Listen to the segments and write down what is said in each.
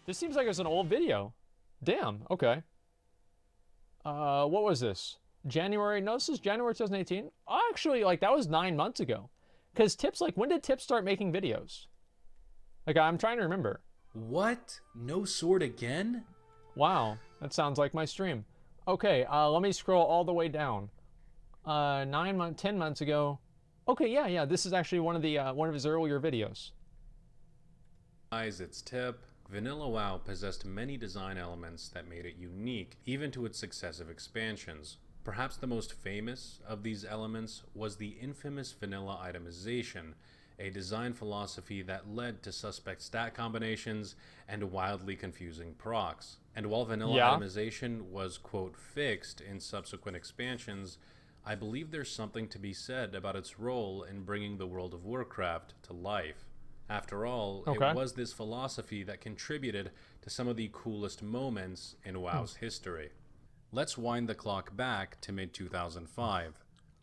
This seems like it's an old video. Damn, okay. What was this? January, no, this is January 2018. Actually, like, that was 9 months ago. Because Tips, like, when did Tips start making videos? Like, I'm trying to remember. What? No sword again? Wow, that sounds like my stream. Okay, let me scroll all the way down. 10 months ago. Okay, yeah, this is actually one of his earlier videos. Its tip. Vanilla WoW possessed many design elements that made it unique, even to its successive expansions. Perhaps the most famous of these elements was the infamous vanilla itemization, a design philosophy that led to suspect stat combinations and wildly confusing procs. And while vanilla itemization was, quote, fixed in subsequent expansions, I believe there's something to be said about its role in bringing the world of Warcraft to life. After all, it was this philosophy that contributed to some of the coolest moments in WoW's history. Let's wind the clock back to mid-2005.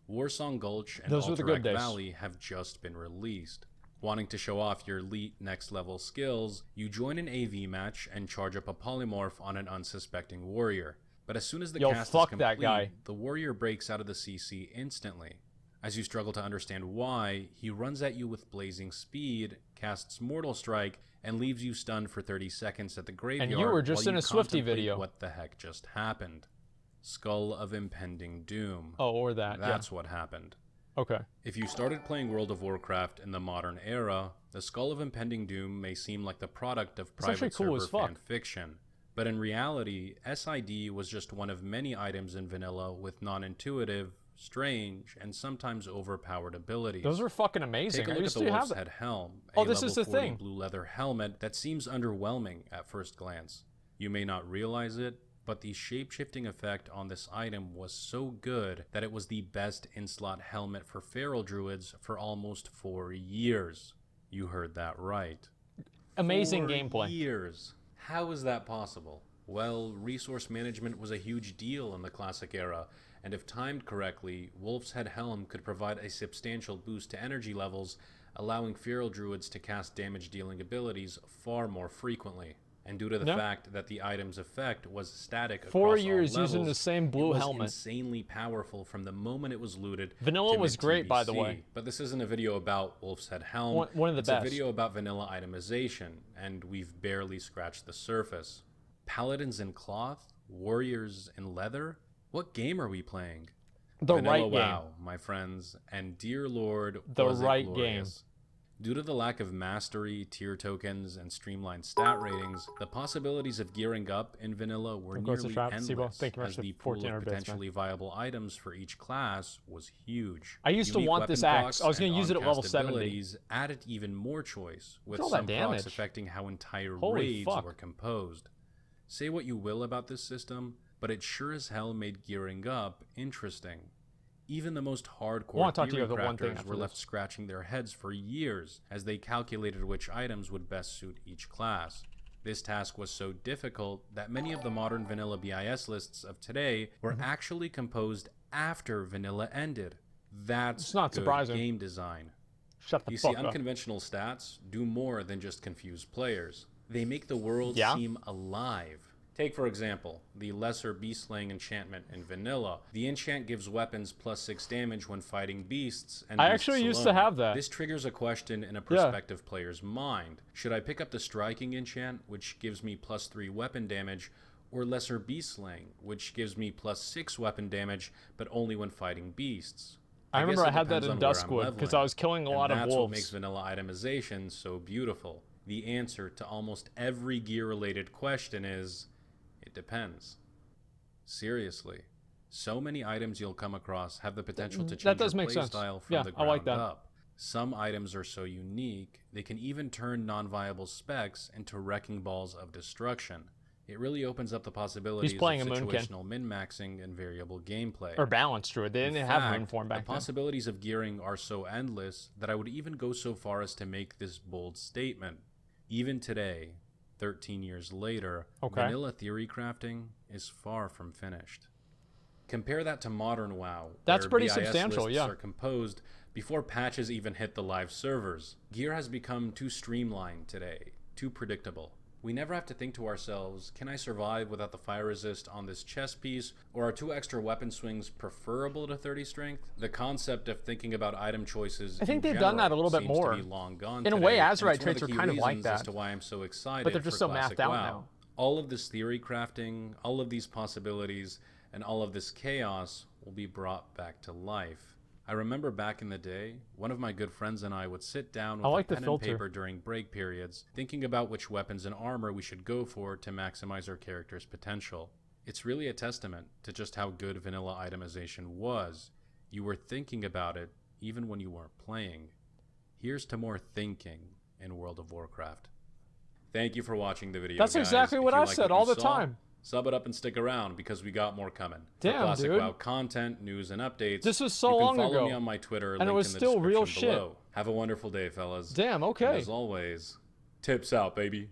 Warsong Gulch and Alterac Valley have just been released. Wanting to show off your elite next-level skills, you join an AV match and charge up a polymorph on an unsuspecting warrior. But as soon as the cast is complete, the warrior breaks out of the CC instantly. As you struggle to understand why, he runs at you with blazing speed, casts Mortal Strike, and leaves you stunned for 30 seconds at the graveyard. And you were just in a Swifty video. What the heck just happened? Skull of Impending Doom. Oh, or that. That's what happened. Okay. If you started playing World of Warcraft in the modern era, the Skull of Impending Doom may seem like the product of private server fan fiction. But in reality, SID was just one of many items in vanilla with non-intuitive, strange, and sometimes overpowered abilities. Those were fucking amazing. Take a look at the Wolf's Head Helm, a this is the level 40 thing. blue leather helmet that seems underwhelming at first glance. You may not realize it, but the shape-shifting effect on this item was so good that it was the best in-slot helmet for feral druids for almost 4 years. You heard that right. Amazing 4 gameplay. years. How is that possible? Well, resource management was a huge deal in the classic era, and if timed correctly, Wolf's Head Helm could provide a substantial boost to energy levels, allowing feral druids to cast damage-dealing abilities far more frequently. And due to the fact that the item's effect was static across 4 years all levels, using the same blue helmet. It was insanely powerful from the moment it was looted. Vanilla was great, by the way. But this isn't a video about Wolf's Head Helm. One of the best. It's a video about vanilla itemization, and we've barely scratched the surface. Paladins in cloth? Warriors in leather? What game are we playing? The Vanilla right WoW, game. my friends, and dear Lord, the was right it glorious. game. Due to the lack of mastery, tier tokens, and streamlined stat ratings, the possibilities of gearing up in vanilla were nearly endless, as the pool of potentially viable items for each class was huge. I used to want this axe. I was going to use it at level 70. Added even more choice, with some procs affecting how entire raids were composed. Say what you will about this system, but it sure as hell made gearing up interesting. Even the most hardcore theory crafters were left scratching their heads for years as they calculated which items would best suit each class. This task was so difficult that many of the modern vanilla BIS lists of today were actually composed after vanilla ended. That's not surprising. Game design. Shut the you fuck see, up. Unconventional stats do more than just confuse players. They make the world seem alive. Take, for example, the Lesser Beast Slaying enchantment in vanilla. The enchant gives weapons +6 damage when fighting beasts and I actually used to have that. This triggers a question in a prospective player's mind. Should I pick up the Striking enchant, which gives me +3 weapon damage, or Lesser Beast Slaying, which gives me +6 weapon damage, but only when fighting beasts? I remember I had that in Duskwood, because I was killing a lot of wolves. That's what makes vanilla itemization so beautiful. The answer to almost every gear-related question is... it depends. Seriously. So many items you'll come across have the potential to change your playstyle from the ground up. Some items are so unique, they can even turn non-viable specs into wrecking balls of destruction. It really opens up the possibilities of situational min-maxing and variable gameplay. Or balanced druid. They didn't have moon form back then. The possibilities of gearing are so endless that I would even go so far as to make this bold statement. Even today, 13 years later, vanilla theory crafting is far from finished. Compare that to modern WoW, that's pretty BIS substantial, lists are composed before patches even hit the live servers. Gear has become too streamlined today, too predictable. We never have to think to ourselves, can I survive without the fire resist on this chest piece, or are 2 extra weapon swings preferable to 30 strength? The concept of thinking about item choices I think they've done that a little bit more. To be long gone in a today, way, and Azerite it's one of traits the are key kind of like reasons that. as to why I'm so excited But they're just for so Classic mathed out WoW. now. All of this theory crafting, all of these possibilities, and all of this chaos will be brought back to life. I remember back in the day, one of my good friends and I would sit down with a pen and paper during break periods, thinking about which weapons and armor we should go for to maximize our character's potential. It's really a testament to just how good vanilla itemization was. You were thinking about it even when you weren't playing. Here's to more thinking in World of Warcraft. Thank you for watching the video, That's guys. exactly what I said all the time. Sub it up and stick around because we got more coming. Damn, for Classic dude. WoW content, news, and updates. This was so long ago. You can follow me on my Twitter, and it was in the still real description shit. below. Have a wonderful day, fellas. Damn, okay. And as always, tips out, baby.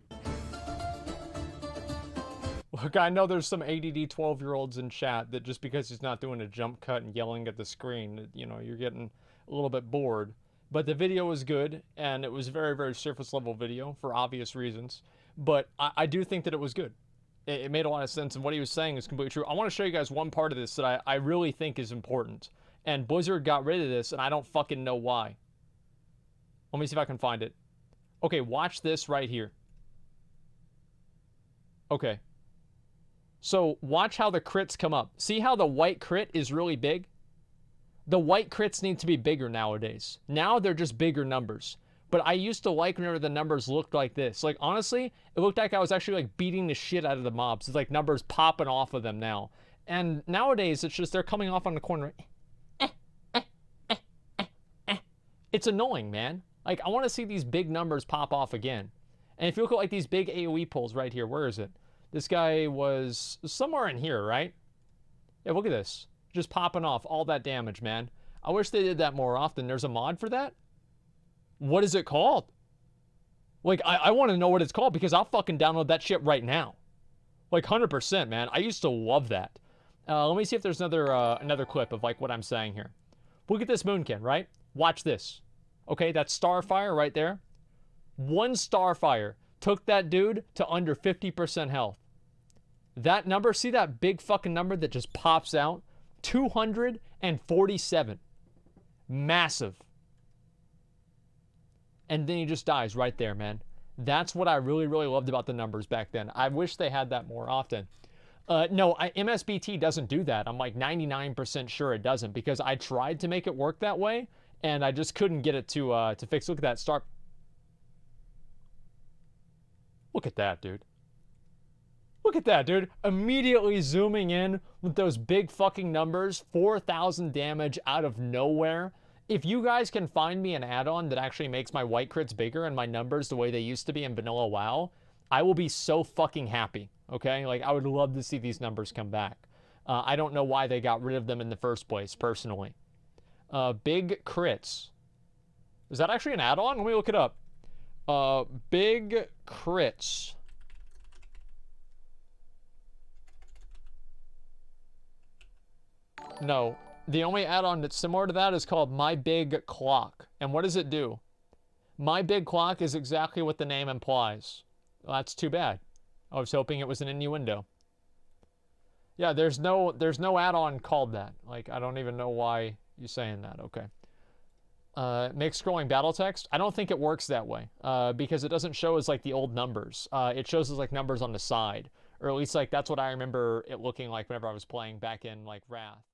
Look, I know there's some ADD 12-year-olds in chat that just because he's not doing a jump cut and yelling at the screen, you know, you're getting a little bit bored. But the video was good, and it was a very, very surface-level video for obvious reasons. But I do think that it was good. It made a lot of sense, and what he was saying is completely true. I want to show you guys one part of this that I really think is important. And Blizzard got rid of this, and I don't fucking know why. Let me see if I can find it. Okay, watch this right here. Okay. So, watch how the crits come up. See how the white crit is really big? The white crits need to be bigger nowadays. Now they're just bigger numbers. But I used to like whenever the numbers looked like this. Like, honestly, it looked like I was actually, like, beating the shit out of the mobs. It's like numbers popping off of them now. And nowadays, it's just they're coming off on the corner. It's annoying, man. Like, I want to see these big numbers pop off again. And if you look at, like, these big AoE pulls right here, where is it? This guy was somewhere in here, right? Yeah, look at this. Just popping off all that damage, man. I wish they did that more often. There's a mod for that? What is it called? Like, I want to know what it's called because I'll fucking download that shit right now. Like, 100%, man. I used to love that. Let me see if there's another clip of, like, what I'm saying here. Look at this Moonkin, right? Watch this. Okay, that's Starfire right there. One Starfire took that dude to under 50% health. That number, see that big fucking number that just pops out? 247. Massive. And then he just dies right there, man. That's what I really, really loved about the numbers back then. I wish they had that more often. No, MSBT doesn't do that. I'm like 99% sure it doesn't because I tried to make it work that way and I just couldn't get it to fix. Look at that start. Look at that, dude. Look at that, dude. Immediately zooming in with those big fucking numbers. 4,000 damage out of nowhere. If you guys can find me an add-on that actually makes my white crits bigger and my numbers the way they used to be in vanilla WoW, I will be so fucking happy, okay? Like, I would love to see these numbers come back. I don't know why they got rid of them in the first place, personally. Big crits. Is that actually an add-on? Let me look it up. Big crits. No. The only add-on that's similar to that is called My Big Clock. And what does it do? My Big Clock is exactly what the name implies. Well, that's too bad. I was hoping it was an innuendo. Yeah, there's no add-on called that. Like, I don't even know why you're saying that. Okay. Make scrolling battle text. I don't think it works that way because it doesn't show as like the old numbers. It shows as like numbers on the side, or at least like that's what I remember it looking like whenever I was playing back in like Wrath.